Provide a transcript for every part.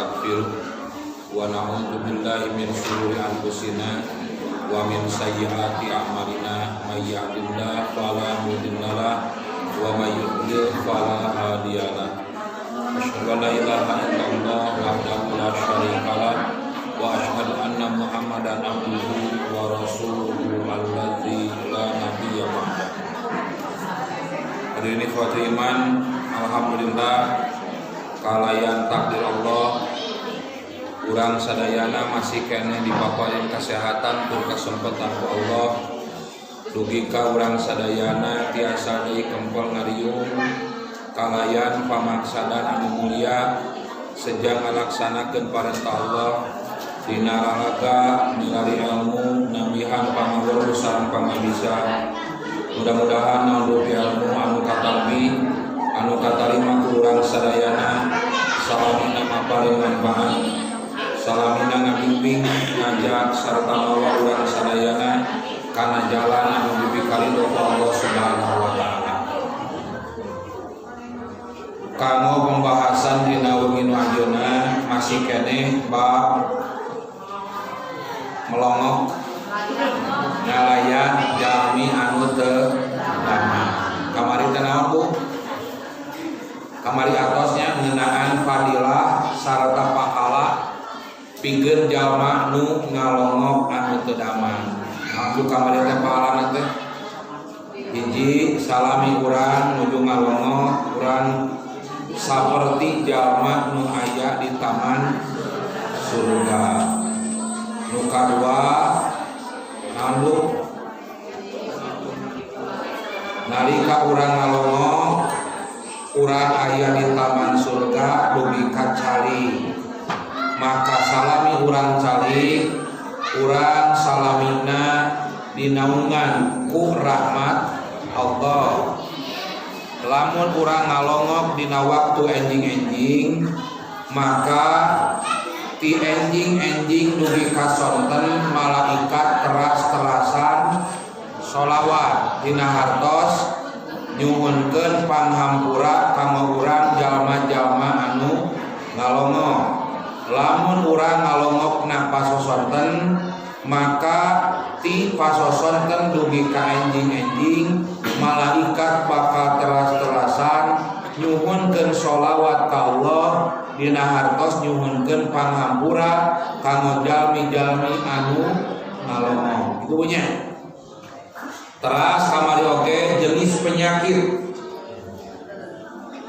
nastaghfiruh wa na'udzu billahi min shururi anfusina wa min sayyiati a'malina may yahdihillahu fala mudilla lahu wa may yudlil fala hadiya lahu. Asyhadu an la ilaha illallah wahdahu la syarika lahu wa asyhadu anna Muhammadan abduhu wa rasuluhu alladzi la nabiyya ba'da. Hadirin ikhwatul iman, alhamdulillah kalayan takdir Allah urang sadayana masih kene dipaparin kesehatan tur kesempatan ku Allah. Dugi ka urang sadayana tiasa deui kempel ngariung kalayan pamaksadan anu mulia sejang ngalaksanakeun parentah Allah dina raraga milari ilmu nambihan pangawur sareng pangabisa. Mudah-mudahan naon ilmu anu katalbi anu katarima ku urang sadayana salamina maparing manfaat salamina ngabimbing ngajak sarta mawa urang sadayana kana jalan anu dipikaridho Allah Subhanahu wa taala. Kanggo pembahasan dina wengi nu ajeuna masih keneh bab melongok ngalayan jalmi anu teu dama. Kamari teh naon Bu? Kamari atosnya ngeunaan fadilah sarta pahala pikeun jalma nu ngalongok anu teu dama. Aku kamari teh pahalana teh hiji salami urang nuju ngalongok urang saperti jalma nu aya di taman surga. Nu kadua nalu nalika urang ngalongok urang aya di taman surga dugi ka cali maka salami urang cali urang salamina dinaungan ku rahmat Allah. Lamun urang ngalongok dina waktu enjing-enjing maka ti enjing-enjing dugi kasonten malaikat teras-terasan sholawat dina hartos nyuhunkeun panghampura kanggo urang jalma-jalma anu ngalongok. Lamun urang ngalongokna pasosonten maka ti pasosonten dugi ka enjing-enjing malaikat bakal teras-terasan nyuhunkeun sholawat ka Allah dina hartos nyuhunkeun panghampura kanggo jalmi-jalmi anu ngalongok. Itu punya. Teras kamari oge jenis penyakit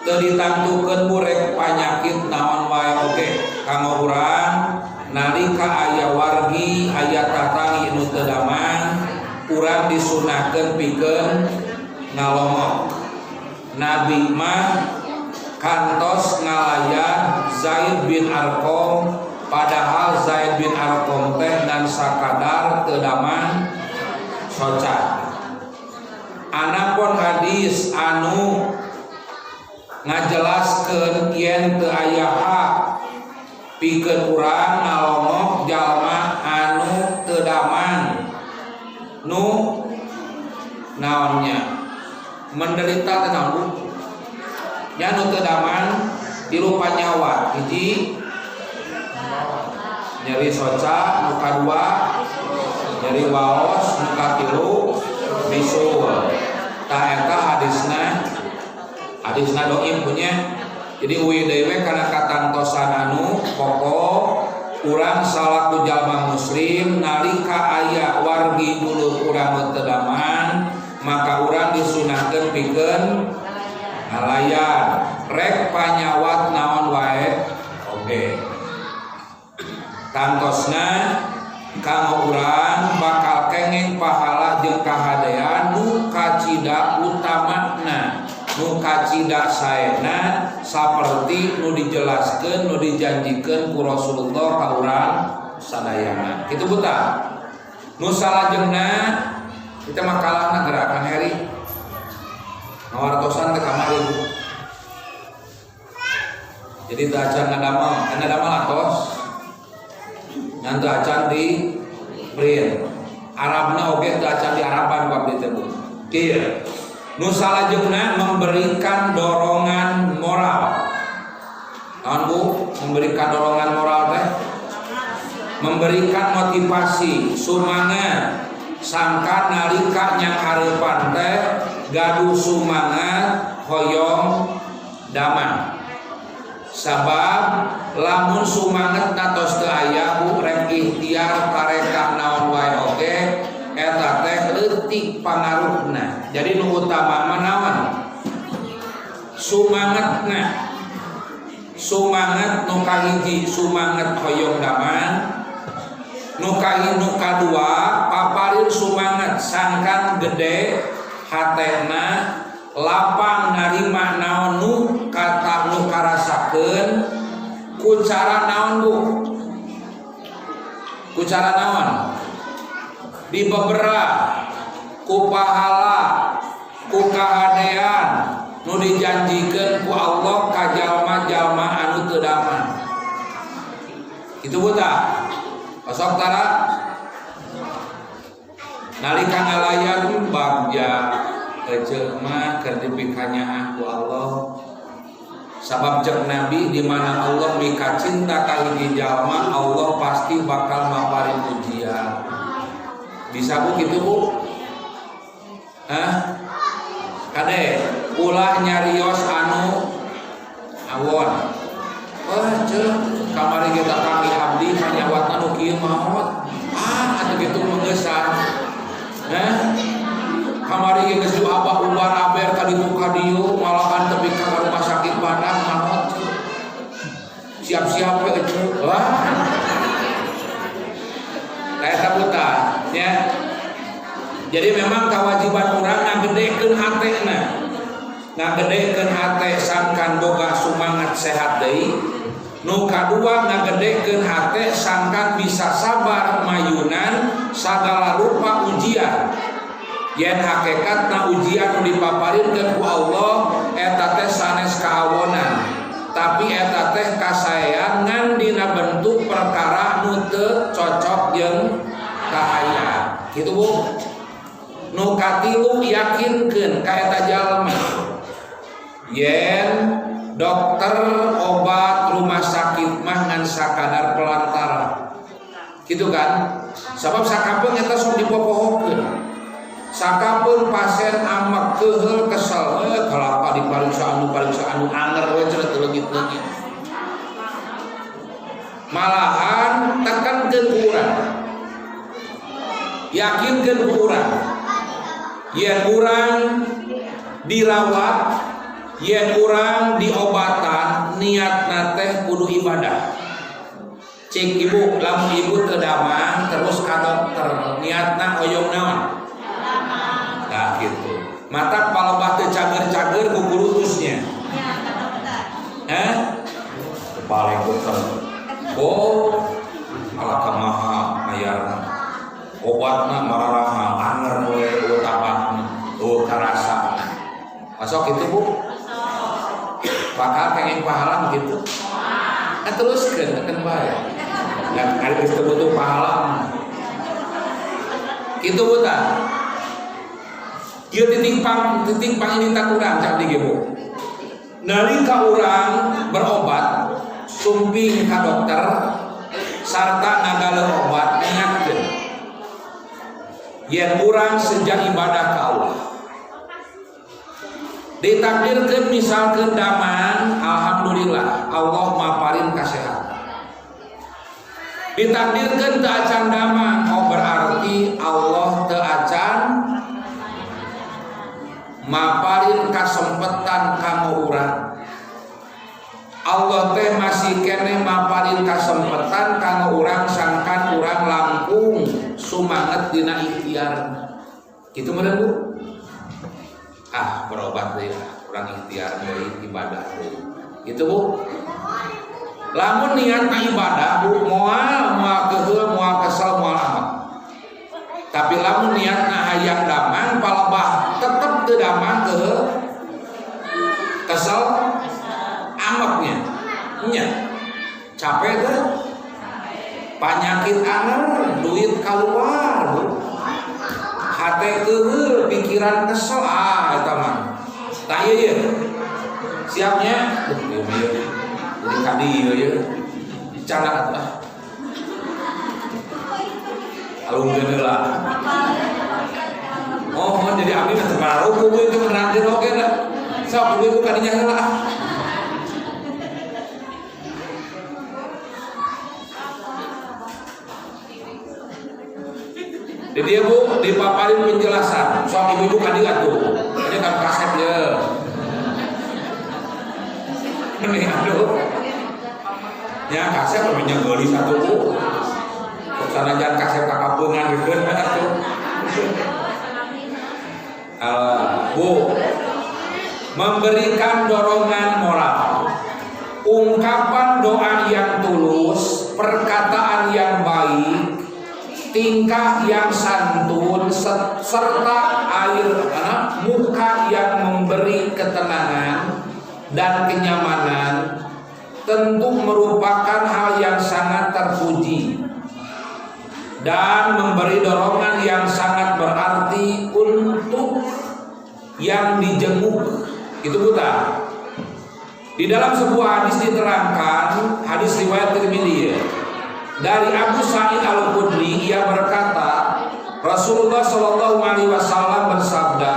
teu ditantukeun burek panyakit naon wae oge kanggo urang nalika aya wargi aya tatangi nu teu daman urang disunahkeun pikeun ngalongok. Nabi mah kantos ngalayan Zaid bin Arqam padahal Zaid bin Arqam teh dan sakadar teu daman soca. Anapun hadis anu ngajelaskeun yen teu aya hak pikeun urang ngalongok jalma anu teu daman nu naonnya menderita teh naon nya nu teu daman tilu panyawat. Hiji nyeri soca, nu kadua nyeri waos, nu katilu bisul. Tah eta hadisna doim punya. Jadi uwi deui we kana katantosan anu pokok urang salaku jalma muslim nalika aya wargi dulu urang teu daman maka urang disunahkeun pikeun ngalayan rek panyawat naon wae oge. Tantosna kanggo urang bakal kenging pahala jeung kahadean nu kacida utamana nu kacida saena saperti nu dijelaskeun nu dijanjikeun ku Rasulullah ka urang sadayana. Kitu buta. Nu salajengna kita makalahna gerakan heri ngawartosan teh kamari. Jadi teu acan ngadamal atos ngan teu acan di print. Arabna oge teu acan di Araban bab ditu. Kieu nu salajengna memberikan dorongan moral naon Bu memberikan dorongan moral teh memberikan motivasi sumangat sangka nalika nyang hareupan teh gaduh sumangat hoyong damang sabab lamun sumanget natos teu aya Bu rek ikhtiar tarekah naon wae oge eta teh leutik pangaruhna. Jadi nu utama mah naon? Sumangetna. Sumanget nu kahiji sumanget hoyong damang. Nu kadua paparin sumanget sangkan gede hatena lapang narima naon nu kata nu karasakeun ku cara naon Bu? Ku cara naon? Dibebera ku pahala ku kahadean nu dijanjikeun ku Allah ka jalma-jalma anu teu damang. Kitu buta. Pasok tara nalika ngalayan bagja eceuk mah keur dipikanya ku Allah. Sabab cek Nabi di mana Allah mika cinta ka hiji jalma Allah pasti bakal maparin ujian. Bisa Bu kitu Bu? Hah? Kade ulah nyarios anu awon. Cek kamari kita kami abdi panyawat anu kieu maot. Atuh kitu menggesan. Hah? Kamari geus abah ubar aber ka ditu ka dieu malahan tepi ka rumah sakit Padang maot. Siap-siap we eceuk. Wah. Eta buta ya. Jadi memang kewajiban urang ngagedekeun hatena. Ngagedekeun hate sangkan boga sumangat sehat deui. Nu kadua ngagedekeun hate sangkan bisa sabar mayunan sagala rupa ujian. Yen hakikatna ujian nu dipaparinkeun ku Allah eta teh sanes kaawonan, tapi eta teh kasayangan dina bentuk perkara nu teu cocok jeung kahaya. Kitu Bu. Nu katilu yakinkeun ka eta jalma. Yen dokter obat rumah sakit mah ngan sakadar pelantara. Kitu kan? Sabab sakapeung eta sok dipopohokeun. Sakapeung pasien amak keheul kesel kalapa dipariksa anu anger we cenah teu leungit-leungit. Malahan tekankeun urang. Yakinkeun urang. Yen urang dirawat, yen urang diobatan, niatna teh kudu ibadah. Cek ibu, lamun ibu teu damang terus ka dokter, niatna hoyong naon? Nah gitu. Mata palebah teu cager-cager kukurutusnya. Ya, ke dokter. Hah? Paling dokter. Oh, malah kamaha mayarna. Obatna mararaha anger we utabahna. Karasa. Masuk itu Bu? Bakal pengen pahala gitu. Teruskeun akan bae. Dan ari geus teu butuh pahala. Kitu Bu tah. Ieu titik pang ini tak urang cak di Bu. Nalika urang berobat sumping ka dokter sarta ngagaleun obat ingatkeun yen urang sejak ibadah ka Allah. Ditakdirkeun misalkeun damang alhamdulillah Allah maparin kasehatan. Ditakdirkeun teu acan damang oh berarti Allah teu acan maparin kasempetan kanggo urang. Allah teh masih kene maparin kasempetan kanggo urang sangkan urang langkung sumanget dina ikhtiarna. Kitu meureun Bu? Berobat deui urang ikhtiar deui ibadah deui. Gitu Bu. Lamun niatna ibadah Bu moal keheul moal kesel moal amat. Tapi lamun niatna hayang damang palebah tetep teu damang keheul kesel amaknya nya capek teh penyakit anger duit keluar hate keheul pikiran kesel eta mah tah ieu siapnya Jadi kadi ya canak lah. Alumni lah. Oh, jadi abdi mah terbaru kubu itu menandir oke dah. Sok kubu itu kadinya heula. Jadi dia Bu dipaparin penjelasan. Sok ibu-ibu kadi atuh. Ini kan kasep ya. Ini aduh. Ya kasep namanya geuli satu Bu. Sanajan kasep kakapeungan gitu atuh. Bu, memberikan dorongan moral, ungkapan doa yang tulus, perkataan yang baik, tingkah yang santun, serta muka yang memberi ketenangan dan kenyamanan tentu merupakan hal yang sangat terpuji dan memberi dorongan yang sangat berarti untuk yang dijenguk. Itu buta. Di dalam sebuah hadis diterangkan, hadis riwayat Tirmidzi dari Abu Sa'id Al-Khudri, ia berkata, Rasulullah Shallallahu Alaihi Wasallam bersabda,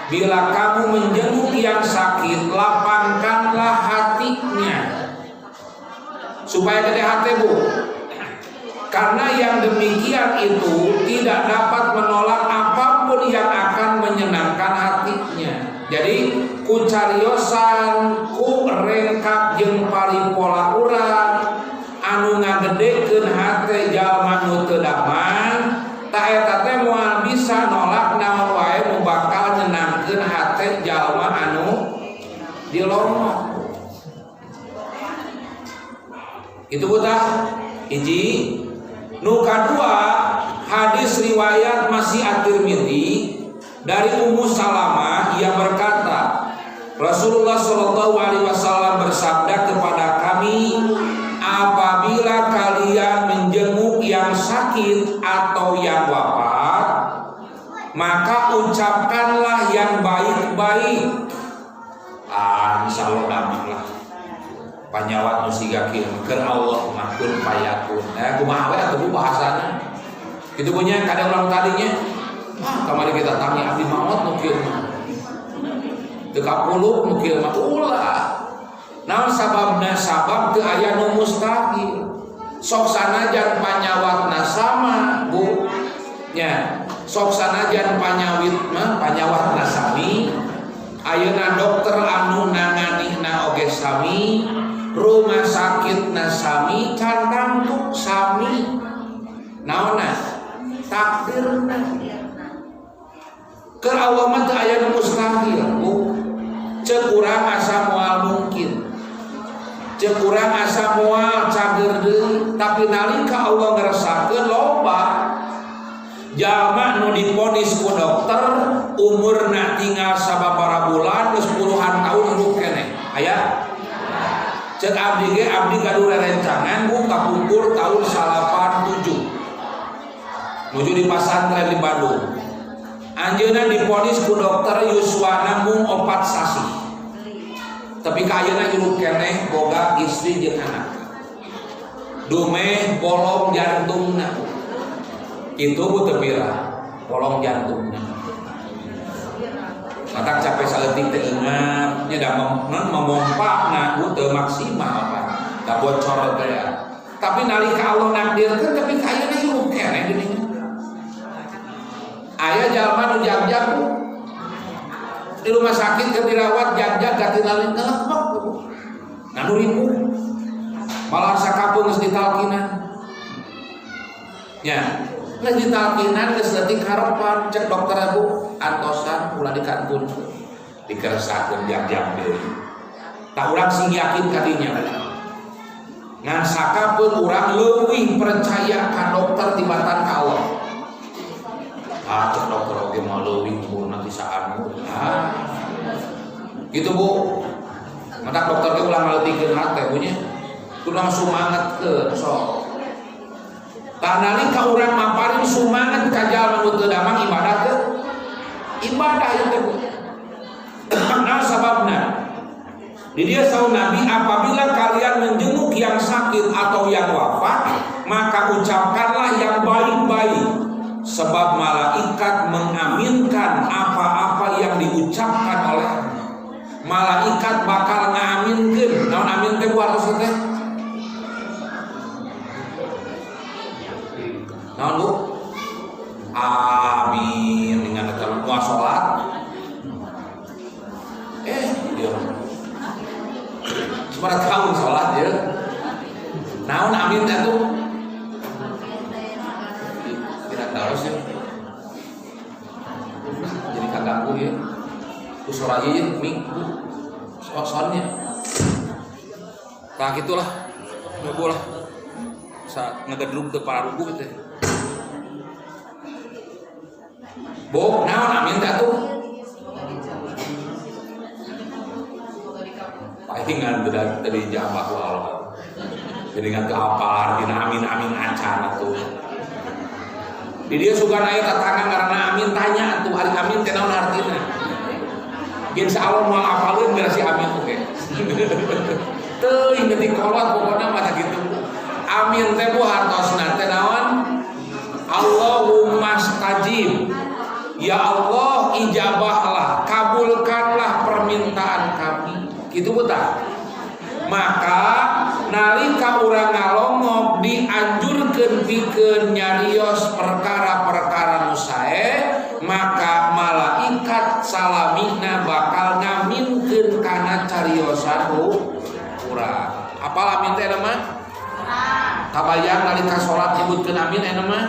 bila kamu menjenguk yang sakit, lapangkanlah hatinya. Supaya gede hati Bu. Karena yang demikian itu tidak dapat menolak apapun yang akan menyenangkan hatinya. Jadi ku cariosan, ku rengkap jeung paripola urang anu ngagedekeun hate jalma nu teu damang, ta eta teh moal bisa nolak naon wae nu bakal nyenangkeun hate jalma anu dilomong. Itu buta hiji. Nu kadua, hadis riwayat masih At-Tirmidzi dari Ummu Salamah yang berkata, Rasulullah Shallallahu Alaihi Wasallam bersabda kepada kami, apabila kalian menjenguk yang sakit atau yang wafat, maka ucapkanlah yang baik-baik. Insya Allah damang lah. Panyawat nu siga kieu keur Allah makun payakun. Kumaha we atuh bahasana? Kitu punya kada ulang tadinya. Kamari kita tami abdi maot nu kieu mah. Teu kapuluh nu kieu mah ulah. Naon sababna? Sabab teu aya nu mustahil. Sok sanajan panyawatna sama, Bu. Nya, sok sanajan panyawit mah panyawatna sami. Ayeuna dokter anu nanganihna oge sami, rumah sakit nasami, cantamtuk sami, naona takdirna. Keur Allah mah teu aya nu mustahil, Bu. Ceuk urang asa moal mungkin, ceuk urang asa moal cager deui, tapi nalika Allah ngerasakeun loba jalma nu diponis ku dokter umurna tinggal sababaraha bulan geus puluhan tahun hidup keneh. Aya cek abdi ge abdi gaduh rerencangan Bu kapungkur tahun 87 nuju di pasantren di Bandung. Anjeunna diponis ku dokter yuswana mung 4 sasi. Tapi ka ayeuna hirup keneh boga istri jeung anak. Dumeh bolong jantungna. Itu Bu teu pira bolong jantungna. Matak capek saleutik teh eungap nya da memompakna Bu teu maksimal Pak. Da bocor teh ya. Tapi nalika Allah nakdirkeun tapi ka ayeuna hirup keneh di dinya. Aya jalma nu jag-jag Bu. Di rumah sakit keur dirawat jag-jag gatinalin ngelebek Bu. Nganu ribu. Malah sakapeung geus ditalkinan. Ya, geus ditalkinan geus leutik harepan cek dokter Bu, antosan ulah dikantun. Dikeresakeun jag-jag deui. Tah urang sing yakin ka dinya. Ngan sakapeung urang leuwih percaya ka dokter tibatan ka Allah. Cek dokter oge mah leuwih mun nanti saanu. Gitu Bu. Mata dokter ge ulah ngaleutikeun hate Bu nya. Kudu sumangetkeun sok. Tah nalika urang maparin sumanget ka jalma nu teu damang ibadah teh. Ibadah ieu teh Bu. Naon sababna? Di dia saun Nabi, apabila kalian menjenguk yang sakit atau yang wafat, maka ucapkanlah yang baik-baik, sebab malaikat mengaminkan apa-apa yang diucapkan oleh malaikat bakal ngaminkeun. Naon amin teh bu hartos teh? Naon bu? Amin dengan dalam mual salat. Dia sebenarnya tahun salat ya. Naon amin teh tuh? Tidak tahu sih. Jadi kaganggu ya. Suara aja mik soalnya. Nah gitulah. Nggak lah. Bisa ngegedruk ke para ruku gitu. Bo, naon amin teh tuh? Palingan dari jambak Allah. Jadi nggak keapar, dina amin acan itu. Di dia suka naik tatangga karena amin tanya tuh hari amin teh naon artina. Insya Allah mau apalin biar si amin oke. Tuh ingetin kolot pokoknya mata gitu. Amin teh bu hartosna teh naon? Allahumma stajib. Ya Allah ijabahlah, kabulkanlah permintaan kami. Gitu buta. Maka nalika urang ngalongok dianjurkeun pikeun nyarios perkara-perkara nu sae, maka malaikat salamina bakal ngaminkeun kana cariosan urang. Apal amin teh mah? Kabayang nalika salat nyebutkeun amin eta mah?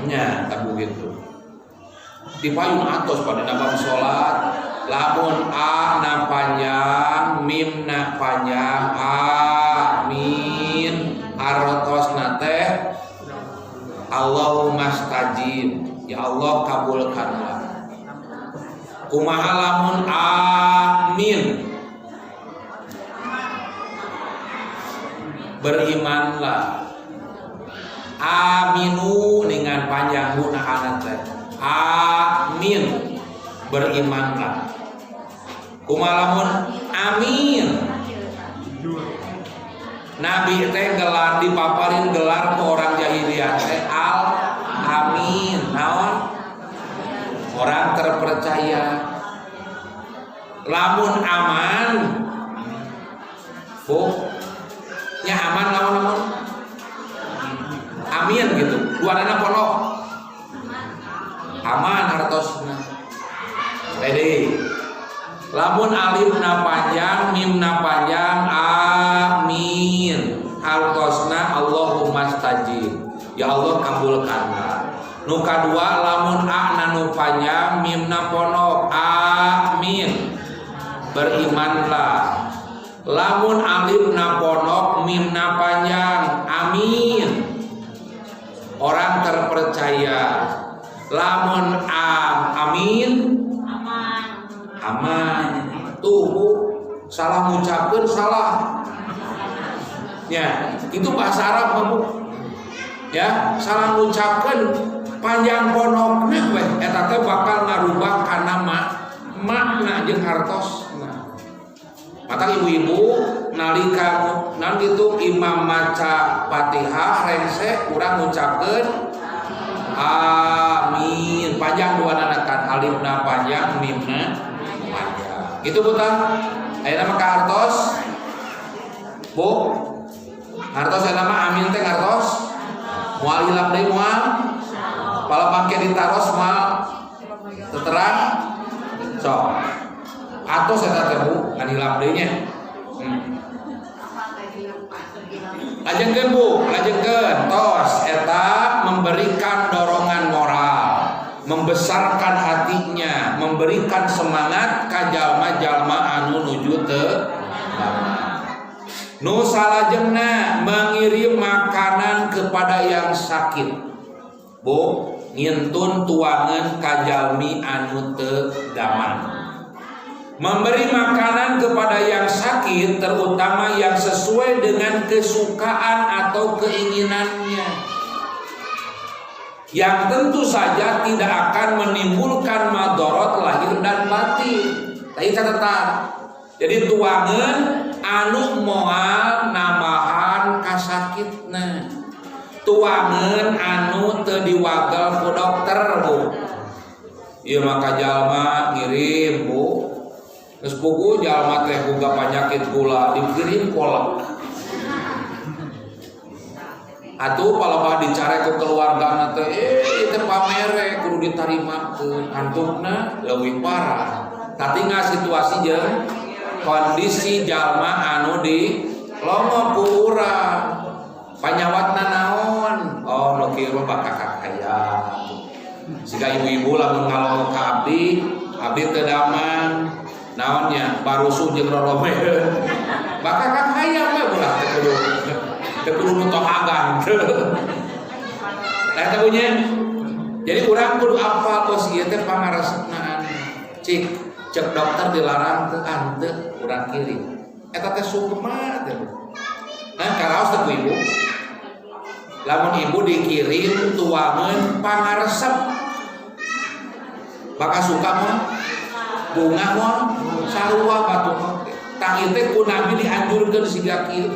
Nya, tak begitu. Di payung atos pada dalam sholat, lamun a na panjang, mim na panjang, amin artos nate Allahumma stajib, ya Allah kabulkanlah. Kumaha lamun amin, berimanlah. Aminu dengan panjang guna anate. Amin, berimanlah. Kumalamun amin. Nabi teh gelar dipaparin gelar ke orang jahiliyah teh al amin. Naon? Orang terpercaya. Lamun aman, bu, nya aman lamun. Amin gitu. Dua dana pondok. Aman hartosna. Pede. Lamun alif na panjang, mim na panjang, amin. Hartosna Allahumma stajib. Ya Allah kabulkanlah. Nu kadua lamun a na nu panjang, mim na pondok, amin. Berimanlah. Lamun alif na pondok, mim na panjang, amin. Orang terpercaya. Lamun amin aman. Tuh bu, salah ngucapkeun salah. Ya, itu bahasa Arab bu. Ya, salah ngucapkeun panjang pondokna we eta teh bakal ngarubah kana makna jeung hartosna. Mata ibu-ibu nalika nanti itu imam maca Fatihah rengse urang ngucapkeun amin. Panjang dua nanakan alifna panjang, mimna panjang. Gitu buta. Ayeuna mah ka hartos. Bu. Hartos aya nama amin teh hartos. Moal hilap deui moal. Pala pangke ditaros moal teterang. Sok. Atos eta teh bu, ngan hilap deui nya. Lajengkeun bu, lajengkeun tos eta memberikan dorongan moral, membesarkan hatinya, memberikan semangat ka jalma-jalma anu nuju teu nu salajengna mengirim makanan kepada yang sakit. Bu, ngintun tuangan ka jalmi anu teu daman. Memberi makanan kepada yang sakit, terutama yang sesuai dengan kesukaan atau keinginannya, yang tentu saja tidak akan menimbulkan madorot lahir dan batin. Tapi catatan, Jadi tuangan anu moal namahan kasakitna, tuangan anu teu diwagel ku dokter Bu. Ieu maka jalma ngirim Bu, geus puguh jalma teh boga panyakit gula dikirim kolak. Atuh palebah dicare ku keluargana teh teu pamere kudu ditarimakeun, antukna leuwih parah. Tatingal situasi jeung kondisi jalma anu di lomo ku urang. Panyawatna naon? Oh, nu kieu bakakak aya. Siga ibu-ibu lamun ngalomo ka abdi teu daman. Naonnya? Barusu jeung roromeun. Bakakak aya mah ulah teu kudu nutohagan. Eta bunyi. Jadi urang kudu apal tos ieu teh pangaresepna cek dokter dilarang teu anteu urang kirim. Eta teh sukma teh. Nah, karaos teh ibu. Lamun ibu dikirim tuangan pangaresep. Bakal suka mah bunga mah sarua batu mah. Tah ieu teh ku Nabi dianjurkeun siga kieu.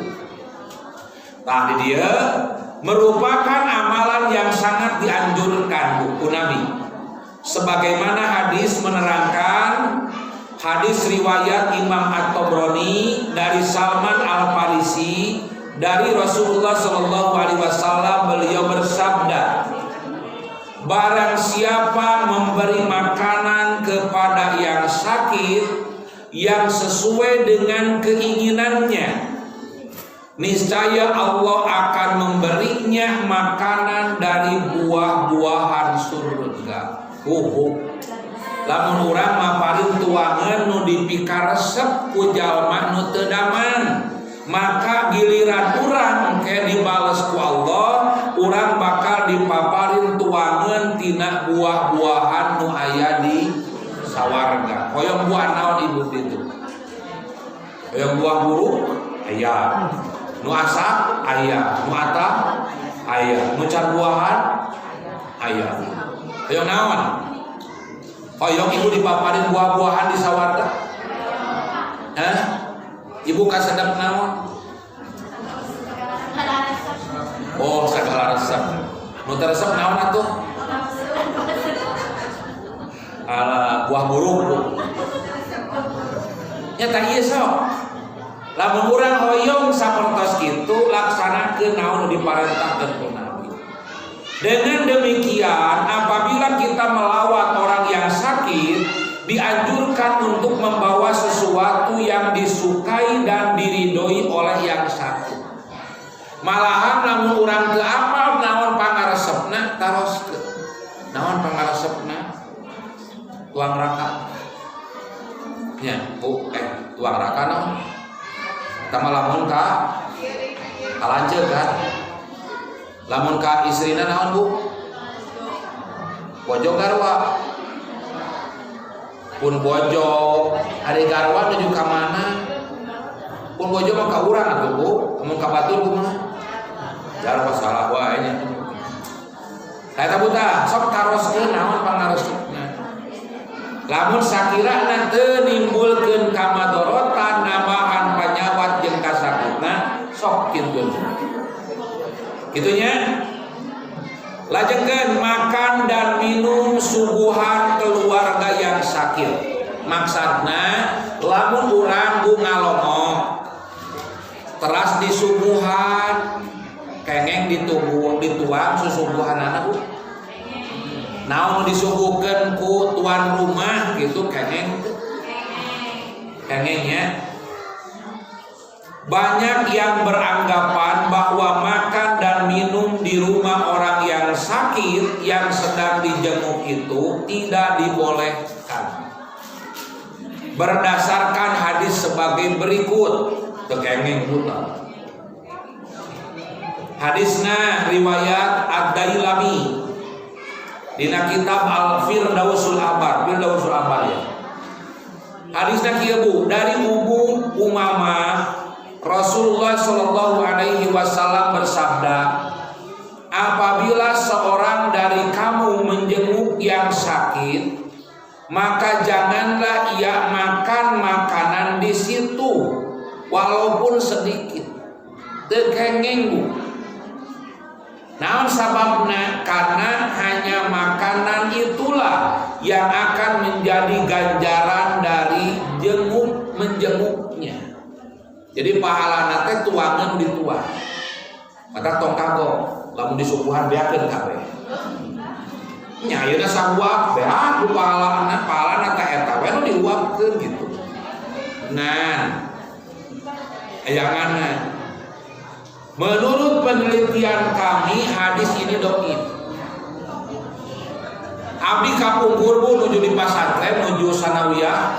Tah di dieu merupakan amalan yang sangat dianjurkan ku Nabi. Sebagaimana hadis menerangkan, hadis riwayat Imam At-Tabrani dari Salman Al-Farisi dari Rasulullah Shallallahu Alaihi Wasallam, beliau bersabda, barang siapa memberi makanan kepada yang sakit yang sesuai dengan keinginannya, niscaya Allah akan memberinya makanan dari buah-buahan surga. Lamun urang maparin tuangan nu dipikaresep ku jalma nu teu daman, maka giliran urang ke dibales ku Allah, urang bakal dipaparin tuangan tina buah-buahan nu aya di sawarga. Hoyong buah naon ibu itu? Hoyong buah buruk aya, nu asak aya, nu atah aya, nu can buahan aya. Hoyong naon? Hoyong ibu dipaparin buah-buahan di sawarga? Hah? Ibu kasedap naon? Oh, segala resep. Nu resep naon atuh? Buah buruk Bu. Nyata ieu sok. Lamun urang hoyong sapertos kitu laksanakeun naon nu diparentahkeun ku Nabi. Dengan demikian, apabila kita melawat orang yang sakit, dianjurkan untuk membawa sesuatu yang disukai dan diridhoi oleh yang sakit. Malahan lamun urang teu apal naon pangaresepna, taroskeun. Naon pangaresepna? Tuang raka. Nya, Bu, tuang raka naon? Tama lamun ka kalanceuk kan? Lamun ka istrina naon Bu? Bojo garwa. Pun bojo ari garwa nuju ka mana? Pun bojo mah ka urang atuh Bu, mun ka batur kumaha? Jar masalah wae nya. Eta buta sok taroskeun naon pangaresepna. Lamun sakirana teu nimbulkeun kamadorotan namahan panyawat jeung kasakitna sok kitu. Kitunya lajengkeun makan dan minum suguhan keluarga yang sakit. Maksudna lamun urang Bu ngalomo teras disuguhan kengeng dituang susuguhanana Bu. Naon disuguhkeun ku tuan rumah gitu kengengnya. Banyak yang beranggapan bahwa makan dan minum di rumah orang yang sakit yang sedang dijenguk itu tidak dibolehkan. Berdasarkan hadis sebagai berikut. Kengeng putar. Hadisna riwayat Ad-Dailami dina kitab Al-Firdausul Abar, Firdausul Abar ya. Hadisna kieu Bu, dari Ummu Umamah Rasulullah Shallallahu Alaihi Wasallam bersabda, apabila seorang dari kamu menjenguk yang sakit, maka janganlah ia makan makanan di situ. walaupun sedikit teu kenging. Naon sababna? Karena hanya makanan itulah yang akan menjadi ganjaran dari menjenguknya. Jadi pahalana teh tuangan dituang. Maka tong kagok lamun disuguhan beakeun kabeh. Nya ayeuna sahuap beak ku pahalana teh eta we nu diuapkeun gitu. Nah, ayanganna menurut penelitian kami hadis ini dhaif. Abdi kapungkur bu nuju di pasantren nuju sanawiyah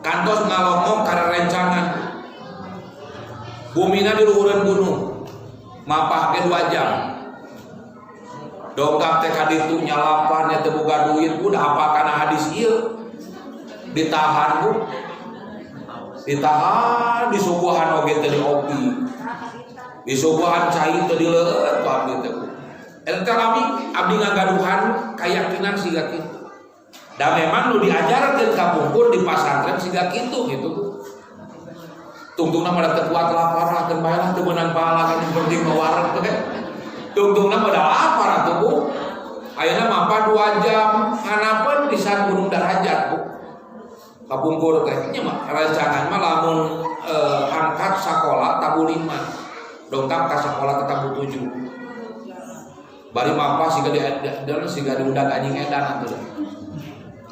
kantos ngalongok karena rencangan bumina di luhureun gunung mapah ke 2 jam dongkap teh ka ditu nyalapan nya teu boga duit udah apa kana hadis ieu ditahan bu ditahan disuguhan oge teh diopi disuguhan cai teh dileuet abdi teh eta abdi ngagaduhan keyakinan siga kitu da memang nu diajarkeun ka pungkur di pasantren siga kitu gitu tungtungna mah teu kuat lapar akeun bae lah teu meunang pahala kan yang penting mawareg teh tungtungna mah da lapar atuh bu ayeuna mah 2 jam nganapeun di san Gunung Darajat bu kapungkur teh nya mah rancangan mah lamun angkat sakola tabu 5 dongkap ka sakola ke tabu 7 bari mapa siga diudag anjing edan atuh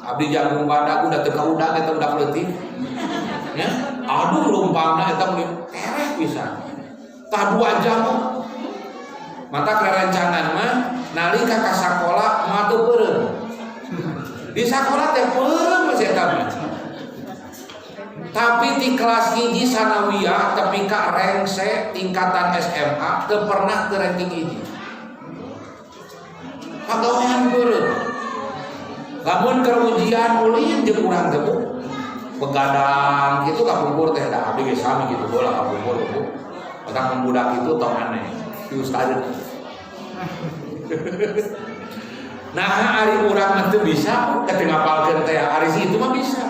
abdi jagung badak udah teu kaudag eta udah leutik nya aduh lumpangna eta meureun tereh pisan tah 2 jam mata kerencangan mah nalika ka sakola mah teu peureun di sakola teh peureun masih eta mah tapi di kelas hiji sanawiyah tapi ka rengse tingkatan SMA teu pernah teu ranking hiji pagawean beureun lamun keur ujian ulin jeung urang teh begadang kitu kapungkur teh da abdi ge sami kitu bola kapungkur bu otak budak itu tong aneh di ustad nah ari urang mah teu bisa teu ngapalkeun teh ari itu mah bisa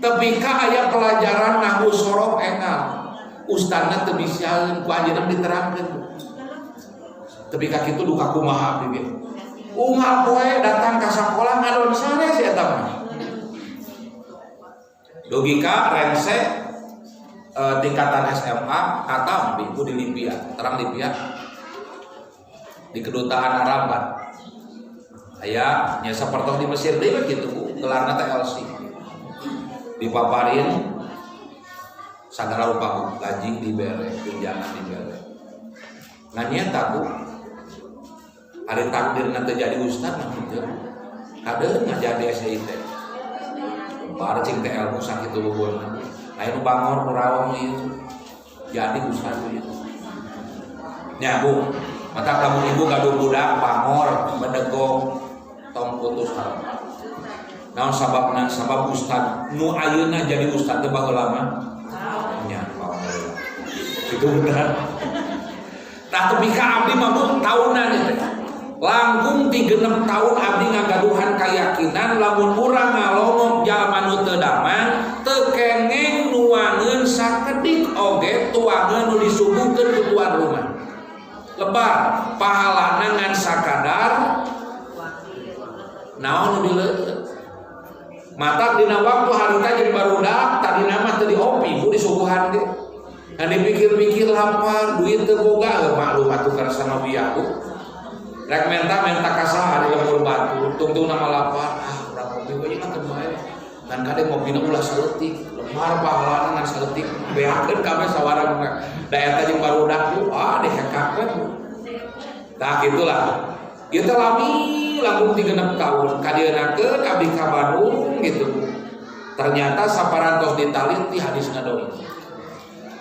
tapi ka aya pelajaran nahwu sorof engal ustadna teu bisa ku anjeunna diterangkeun tapi ka kitu duka kumaha abdi ge unggal poe datang ka sakola ngadon sanes eta mah dugi ka rengse tingkatan SMA katam biku di Libya terang Libya di kedutaan Araban aya nya sapertos di Mesir deui kitu Bu gelarna TLC dipaparin sagala rupa gaji dibere tunjangan dibere nganyeta Bu hari takdir nanti jadi ustad gitu ada ngajar di SDIT baru cing teh ilmu sakit luhur ayo bangor murawang itu jadi ustad itu nya Bu mata kamu ibu gaduh budak bangor bedegong tong putus harapan naon sababna sabab ustad nu ayeuna jadi ustad teh baheula mah nya itu benar tah teu ka abdi mah Bu tahunan teh langkung 36 tahun abdi ngagaduhan keyakinan lamun urang ngalongok jalma nu teu damang teu kengeng nuangeun sakedik oge tuangeun nu disuguhkeun ku tuan rumah lebar pahalana ngan sakadar naon nu dileueut mata dina waktu harita jeung barudak tadina mah teu diopi Bu disuguhan ge dan dipikir-pikir lapar duit teu boga maklum atuh kana sanawiyah Bu rek menta kasaha di lembur batu tungtung nama lapar urang kopi we ieu teh bae dan kade ngopina ulah saeutik lemar pahalana ngan saeutik beakeun kabeh sawarang da eta jeung barudak Bu dihekakeun tah gitulah ieu teh lami langkung 36 tahun kadienakeun abdi ka Bandung gitu ternyata saparantos ditaliti hadisna dhaif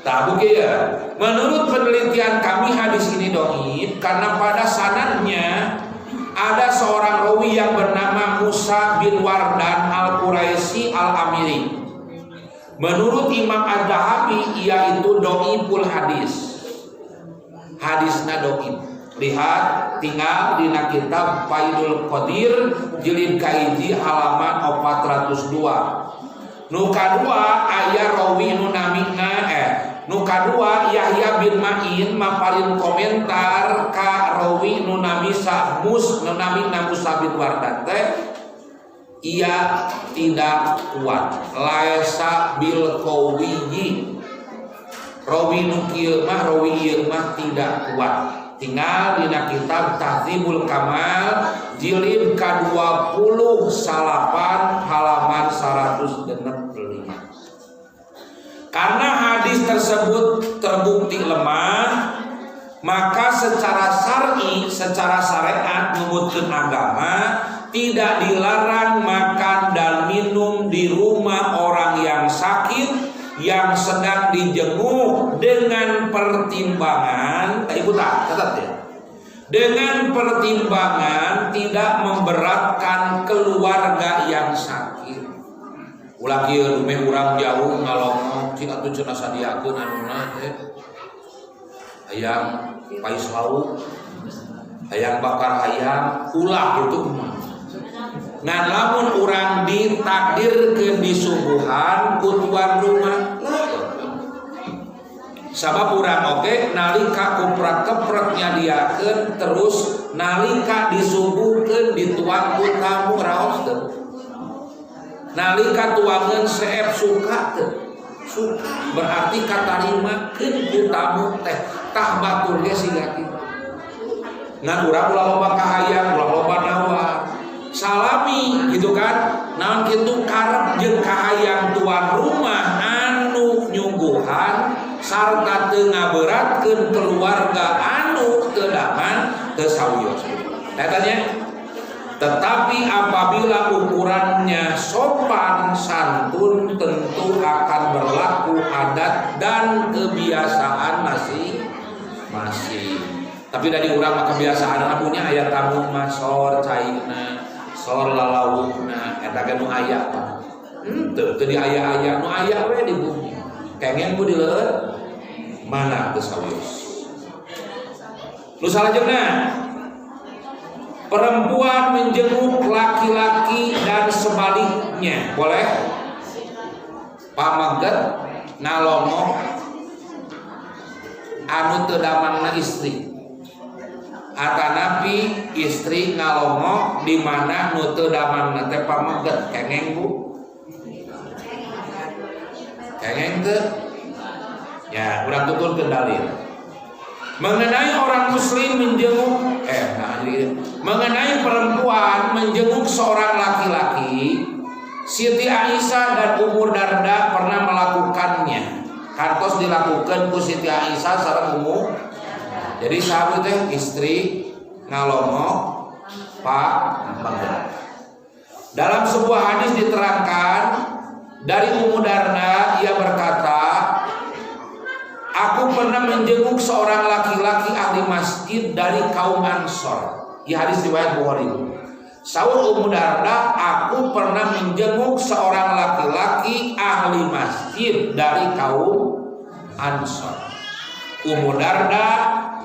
tah buki ya menurut penelitian kami hadis ini dhaif karena pada sanadnya ada seorang rawi yang bernama Musa bin Wardan Al-Quraisy Al-Amiri. Menurut Imam Ad-Dhahabi ia itu dhaiful hadis. Hadisna dhaif. Lihat tinggal di kitab Faidul Qadir jilid kaiji halaman 402. Nu kadua aya rawi nu namina nu kadua Yahya bin Ma'in maparin komentar ka rawi nu nami Musa bin Wardan teh ia tidak kuat laisa bil qawiyyi rawi nu kieu mah tidak kuat. Tinggal dina kitab Tahdzibul Kamal jilid ka-20 salapan halaman 165. Karena hadis tersebut terbukti lemah, maka secara syar'i, secara syariat nubuatkeun agama tidak dilarang makan dan minum di rumah orang yang sakit yang sedang dijenguk dengan pertimbangan, ibu catat ya, dengan pertimbangan tidak memberatkan keluarga yang sakit. Ulah kieu meh urang jauh ngalongok cik atuh cenah sadiakeun anuna teh hayang pais lauk, hayang bakar hayam, ulah gitu mah. Ngan lamun urang ditakdirkeun disuguhan ku tuan rumah sabab urang oge nalika kuprak-keprek nyadiakeun terus nalika disuguhkeun dituang ku tamu raos teu nalika tuangeun seep suka teu suka berarti katarimakeun ku tamu teh tah batur ge siga kitu ngan urang ulah loba kahayang ulah loba nawar salami gitu kan naon kitu karep jeung kahayang tuan rumah anu nyungguhan sarta teu ngaberatkeun keluarga anu teu daman teu sawios katanya. Tetapi apabila ukurannya sopan santun tentu akan berlaku adat dan kebiasaan masing-masing. Tapi dari urang mah kebiasaan punya aya tamu mah sor caina sor lalawuna eta ge nu aya mah teu di aya-aya nu aya we di bumi kengen ku di leueur mana teu sawios. Nu salajengna perempuan menjenguk laki-laki dan sebaliknya boleh pamaget ngalongok anu teu damangna istri atanapi istri ngalongok di mana nu teu damangna teh pamaget kengeng Bu kengeng teu ya urang tuturkeun dalil mengenai orang muslim menjenguk mengenai perempuan menjenguk seorang laki-laki. Siti Aisyah dan Ummu Darda pernah melakukannya kantos dilakukan ku Siti Aisyah sareng Ummu. Jadi sahabat teh istri ngalongok pak dalam sebuah hadis diterangkan dari Ummu Darda ia berkata, aku pernah menjenguk seorang laki-laki ahli masjid dari kaum Ansor. Ya hadis riwayat Bukhari. Saur Ummu Darda, aku pernah menjenguk seorang laki-laki ahli masjid dari kaum Ansor. Ummu Darda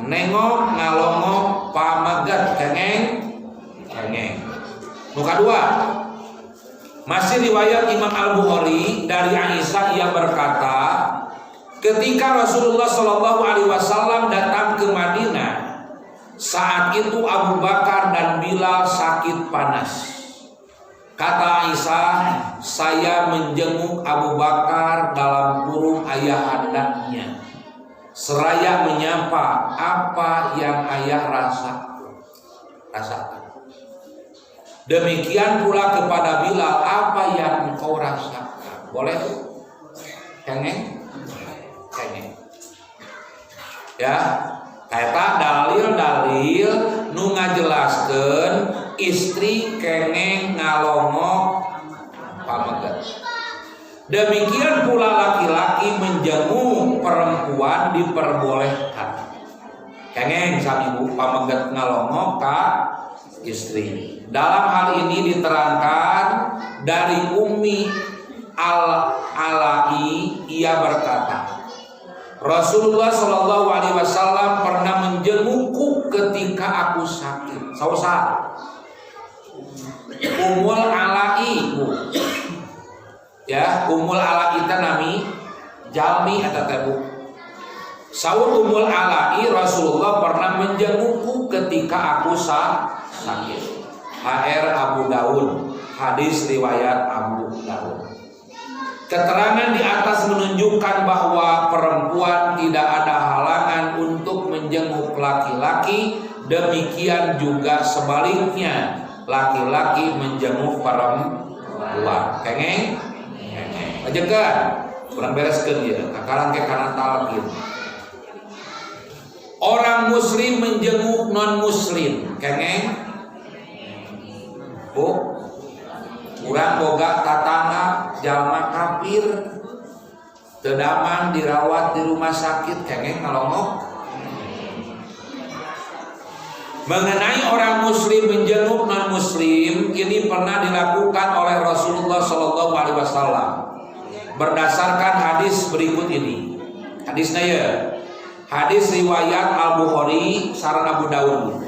nengok ngalongok pamaget kengeng. Nu kadua masih riwayat Imam Al-Bukhari dari Aisyah ia berkata, ketika Rasulullah Shallallahu Alaihi Wasallam datang ke Madinah, saat itu Abu Bakar dan Bilal sakit panas. Kata Aisyah, saya menjenguk Abu Bakar dalam kurung ayah andaknya, seraya menyapa apa yang ayah rasakan. Demikian pula kepada Bilal, apa yang engkau rasakan. Boleh kengeng? Ya, eta dalil-dalil nu ngajelaskeun istri kengeng ngalongok pamaget. Demikian pula laki-laki menjenguk perempuan diperbolehkan. Kengeng sami ibu pamaget ngalongok ka istri. Dalam hal ini diterangkan dari Ummi Al-Alai ia berkata, Rasulullah Shallallahu Alaihi Wasallam pernah menjengukku ketika aku sakit. Sausa Ummul Alai Ya, Ummul Ala'i nami jalmi eta teh Bu. Saur Ummul Ala'i, Rasulullah pernah menjengukku ketika aku sakit. HR Abu Daud, hadis riwayat Abu Daud. Keterangan di atas menunjukkan bahwa perempuan tidak ada halangan untuk menjenguk laki-laki, demikian juga sebaliknya laki-laki menjenguk perempuan. Kengeng? Aja kan? Kurang bereskeun dia. Kakalang ke kana talqin. Orang muslim menjenguk non muslim. Kengeng? Bu, urang boga tatangga jalma kafir tedaman dirawat di rumah sakit, kengeng ngalongok. Mengenai orang muslim menjenguk non muslim, ini pernah dilakukan oleh Rasulullah SAW berdasarkan hadis berikut ini. Hadisnya ya, hadis riwayat Al Bukhari sareng Abu Daud.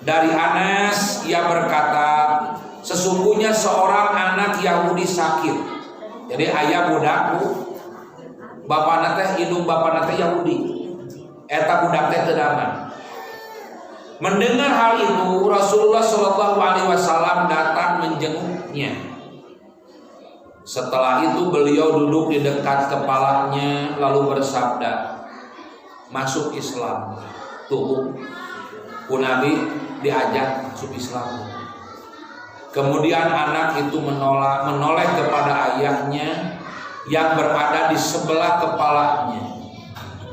Dari Anas, ia berkata, sesungguhnya seorang anak Yahudi sakit. Jadi ayah budakku, bapana teh indung bapana teh Yahudi. Eta budak teh teu daman. Mendengar hal itu, Rasulullah SAW datang menjenguknya. Setelah itu beliau duduk di dekat kepalanya lalu bersabda, masuk Islam. Tuh, Nabi diajak masuk Islam. Kemudian anak itu menoleh kepada ayahnya yang berada di sebelah kepalanya.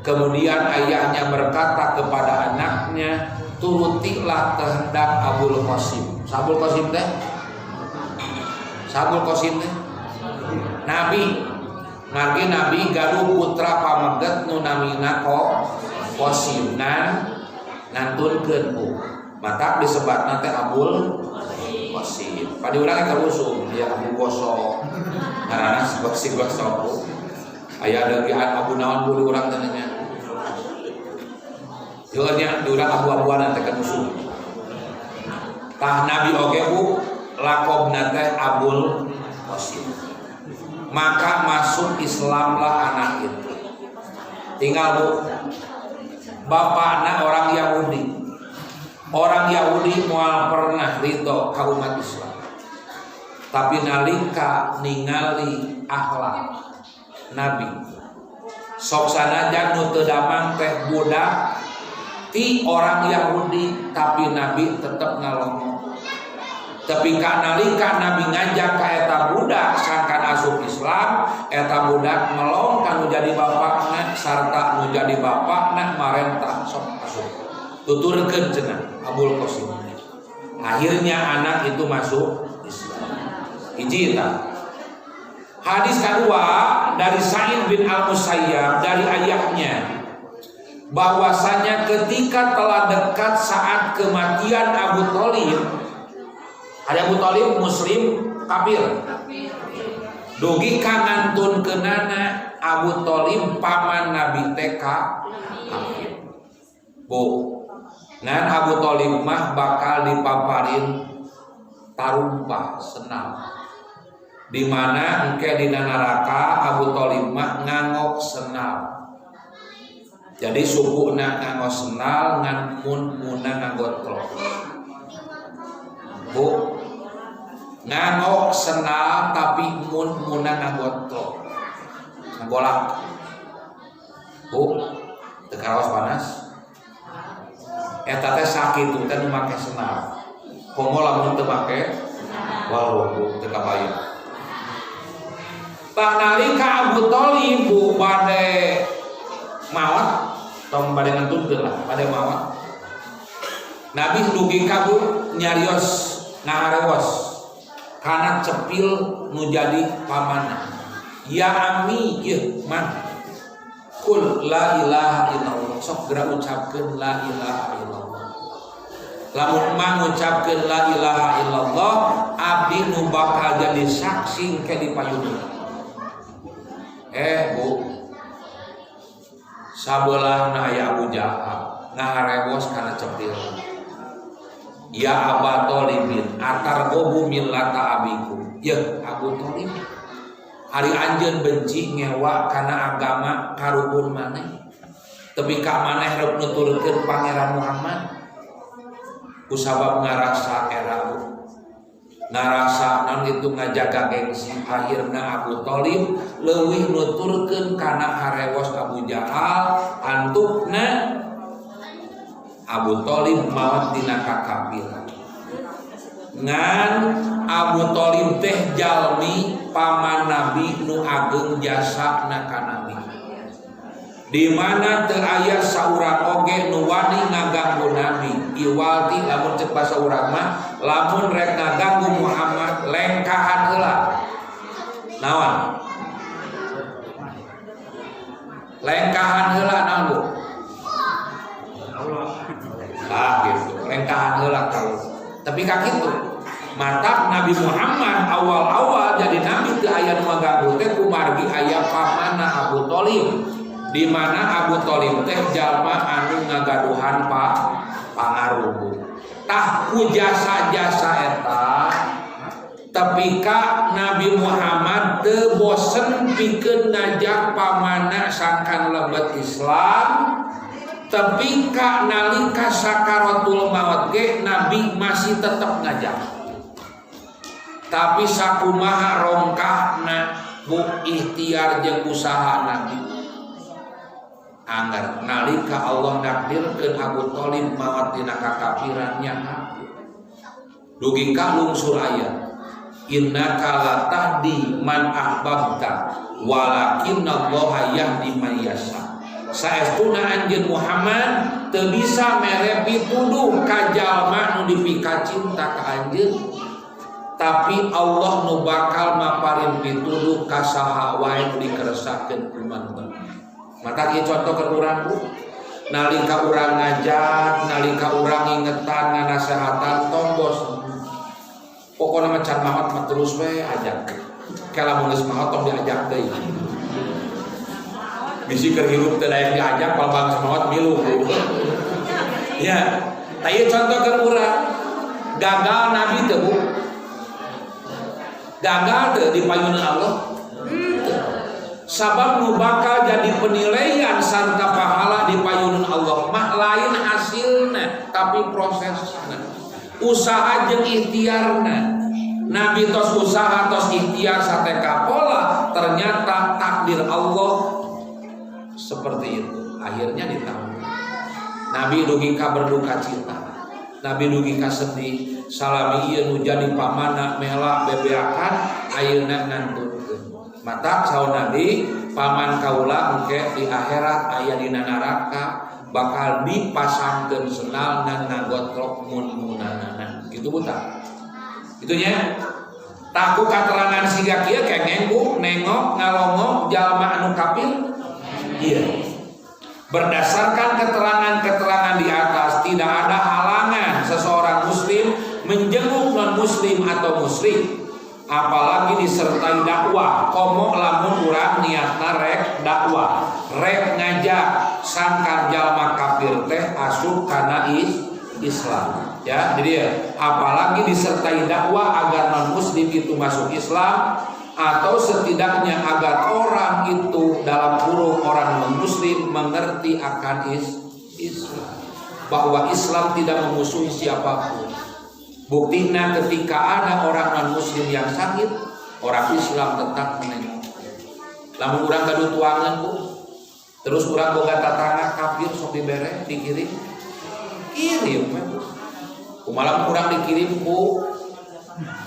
Kemudian ayahnya berkata kepada anaknya, turutilah kehendak Abul Qasim. Sabul Qasim teh? Sabul Qasim teh? Nabi. Margi Nabi gaduh putra pameget nu namina Qasim ngantunkeun Bu. Mata disebatna teh Abul Qasim. Padi urang eta usum dia Abu Gosok. Ngaranna si Gosok. Aya deui Abu naon bulu urang teh nya. Yonya diurang abu-abuan teh kan usum. Tah Nabi oge Bu lakobna teh Abul Qasim. Maka masuk Islamlah anak itu. Tinggal Bu, bapakna orang Yahudi. Orang Yahudi moal pernah ridho ka umat Islam. Tapi nalika ningali akhlak Nabi, sok sanajan nu teu damang teh budak ti orang Yahudi, tapi Nabi tetep ngalongok. Tapi nalika Nabi ngajak ka eta budak sangkan asup Islam, eta budak melong kanu jadi bapakna sarta nu jadi bapakna marentah sok asup. Tuturkeun cenah Abul Qasim. Akhirnya anak itu masuk Islam. Hiji eta. Hadis kedua dari Sa'id bin Al-Musayyab dari ayahnya, bahwasanya ketika telah dekat saat kematian Abu Thalib, ada Abu Thalib muslim kafir. Dugi kangantunkeunana Abu Thalib paman Nabi TK kafir. Bu, ngan Abu Thalib mah bakal dipaparin tarumpah senal, di mana engke dina neraka Abu Thalib mah ngangok senal. Jadi sukuna ngangok senal ngan mun-muna ngagotlok. Bu, ngangok senal tapi mun-muna ngagotlok. Ngagolak. Bu, teu karaos panas. Eta teh sakit teh nu make senal. Komo lamun teu make walau teu kabayang. Tah nalika Abu Thalib bade maot, tong bade ngentutkeun lah, bade maot. Nabi dugi ka nyarios ngaharewos kana cepil nu jadi pamanna. Ya ami ieu man. Kul la ilaha illallah. Sok geura ucapkeun la ilaha illallah. Lamun mah ngucapkeun la ilaha illallah, abdi nu bakal jadi saksi ke di payudna. Bu, sabelahna aya Abu Jahal ngaharewos kana cepil. Ya Aba Thalibin atar gobu millata abiku. Ya Abu Thalib, Ari anjeun benci ngewa karena agama karubun maneh. Tapi ka maneh rek nuturkeun Pangeran Muhammad. Kusabab ngarasa erabu. Narasa non itu ngajaga gengsi. Akhirna Abu Thalib leuwih nuturkeun kana harewos Abu Jahal antukna Abu Thalib maot dina kakafiran. Ngan Abu Thalib teh jalmi paman Nabi nu ageng jasana ka Nabi. Di mana teu aya saurang oge nu wani ngaganggu Nabi. Iwalti lamun ceuk basa urang mah lamun rek ngaganggu Muhammad lengkahan heula. Naon? Lengkahan heula naon Bu? Gitu. Lengkahan heula kau. Tapi ka kitu. Mata Nabi Muhammad awal-awal jadi nabi teu aya nu ngaganggu teh kumargi aya pamanna Abu Thalib. Di mana Abu Thalib teh jalma anu ngagaduhan pangaruh. Tah ku jasa-jasa eta tepika Nabi Muhammad teu bosen pikeun ngajak pamanna sangkan lebet Islam. Tepika nalika sakaratul maut ge Nabi masih tetap ngajak. Tapi sakumaha rongkahna bu ikhtiar jeung usaha Nabi. Anggar nalika Allah nakdirkeun Abu Thalib maot dina kakafiran nya dugi ka lungsur aya innaka latahdi man ahbabta walakinnallaha yahdi man yasha. Saestuna anjeun Muhammad teu bisa mere pituduh ka jalma nu dipika cinta ka anjeun, tapi Allah nu bakal maparin pituduh ka saha wae nu dikeresakeun ku manten. Mata kieu contoh ke urang Bu. Nalika urang ngajak, nalika urang ingetan nganasehatan tombos. Pokona mah can maot mah terus we ajak. Kala mun geus maot tong diajak deui. Bisi keur hirup teu daek diajak pal bangsa maot milu. Ya, tah contoh ke urang. Gagal Nabi teu Bu. Gagal teu di payunan Allah. Sabab nu bakal jadi penilaian sarta pahala di payunan Allah mah lain hasilna tapi prosesna. Usaha jeung ikhtiarna. Nabi tos usaha tos ikhtiar sateka pola ternyata takdir Allah seperti itu. Akhirnya ditanggung. Nabi dugi ka berduka cita. Nabi dugi ka sedih. Salami ieu nu jadi pamana mela bebeakan ayeuna ngantun. Mata saun Nabi paman kaula engke di akhirat aya dina neraka bakal dipasangkeun senal dan ngagotrok mun-munanana. Kitu buta. Itunya taku katerangan siga kieu kengeng Bu nengok ngalongok jalma anu kafir. Iya. Berdasarkan keterangan-keterangan di atas tidak ada halangan seseorang muslim menjenguk non muslim atau musyrik. Apalagi disertai dakwah. Komo lamun urang niatna rek dakwah, rek ngajak sangkan jalma kafir teh asup kana Islam. Ya, jadi apalagi disertai dakwah agar non muslim itu masuk Islam atau setidaknya agar orang itu dalam kurung orang non muslim mengerti akan Islam, bahwa Islam tidak memusuhi siapapun. Buktinya ketika ada orang non muslim yang sakit, orang Islam tetap menengok. Lamun urang gaduh tuangan Bu, terus urang boga tatangga kafir sok dibere dikirim, kirim Bu. Kumaha urang dikirim ku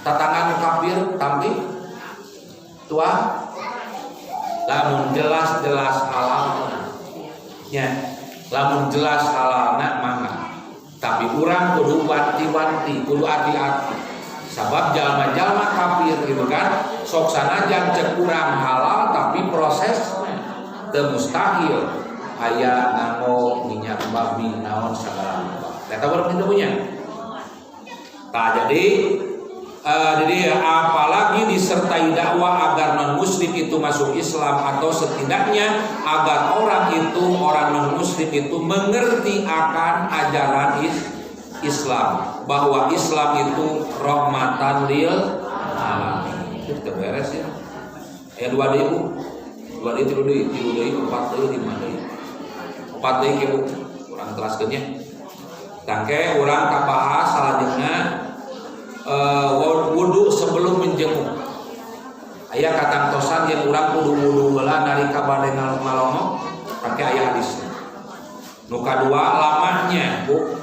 tatangga kafir tapi tuan lamun jelas-jelas halalna. Ya, lamun jelas halalna mangga. Tapi urang kudu wanti-wanti, kudu hati-hati. Sabab jalma-jalma kafir gitu kan, sok sanajan cek urang halal tapi prosesnya teu mustahil. Aya nganggo minyak babi naon sagala macam. Eta baru kita punya. Nah, jadi apalagi disertai dakwah agar non muslim itu masuk Islam atau setidaknya agar orang non muslim itu mengerti akan ajaran Islam, bahwa Islam itu rahmatan lil alamin. Itu beres ya. Aya 2 deui Bu. 2 deui 3 deui 4 deui 5 deui. 4 deui Bu. Urang telaskeun nya. Tangke urang kabahas salajengna wudu sebelum menjenguk. Aya katangtosan yang urang kudu wudu heula nalika bade ngalongok pake aya hadisna. Nu kadua lamanya Bu.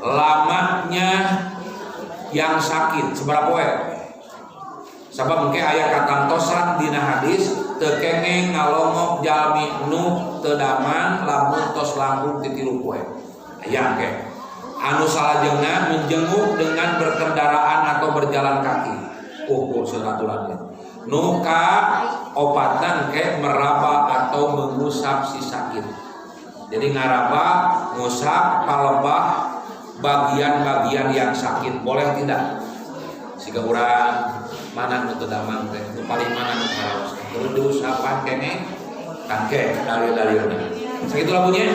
Lamanya yang sakit seberapa poe? Sabab engke aya katangtosan dina hadis teu kengeng ngalongok jalmi nu teu daman lamun tos langkung ti 3 poe. Aya engke. Anu salajengna menjenguk dengan berkendaraan atau berjalan kaki. Seraturannya. Nu ka opatan ke meraba atau mengusap si sakit. Jadi ngaraba, ngusap, palebah bagian-bagian yang sakit. Boleh tidak? Siga urang mana nu teu damang teh, nu paling mana nu karaos. Terus diusapan kene kangke dalil-dalilna. Sakitu lamunnya.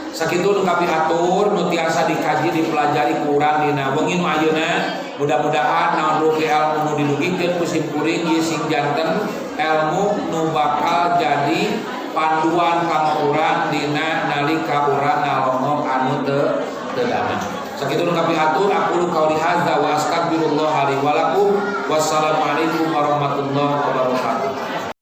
Sakitu nu kapiatur nu tiasa dikaji dipelajari ku urang dina wengi nu ayeuna mudah-mudahan naon rugi ilmu nu didugikeun ku sim kuring ieu sing janten ilmu nu bakal jadi panduan ka urang dina nalika urang ngalongok anu teu daman. Sakitu nu kapiatur aku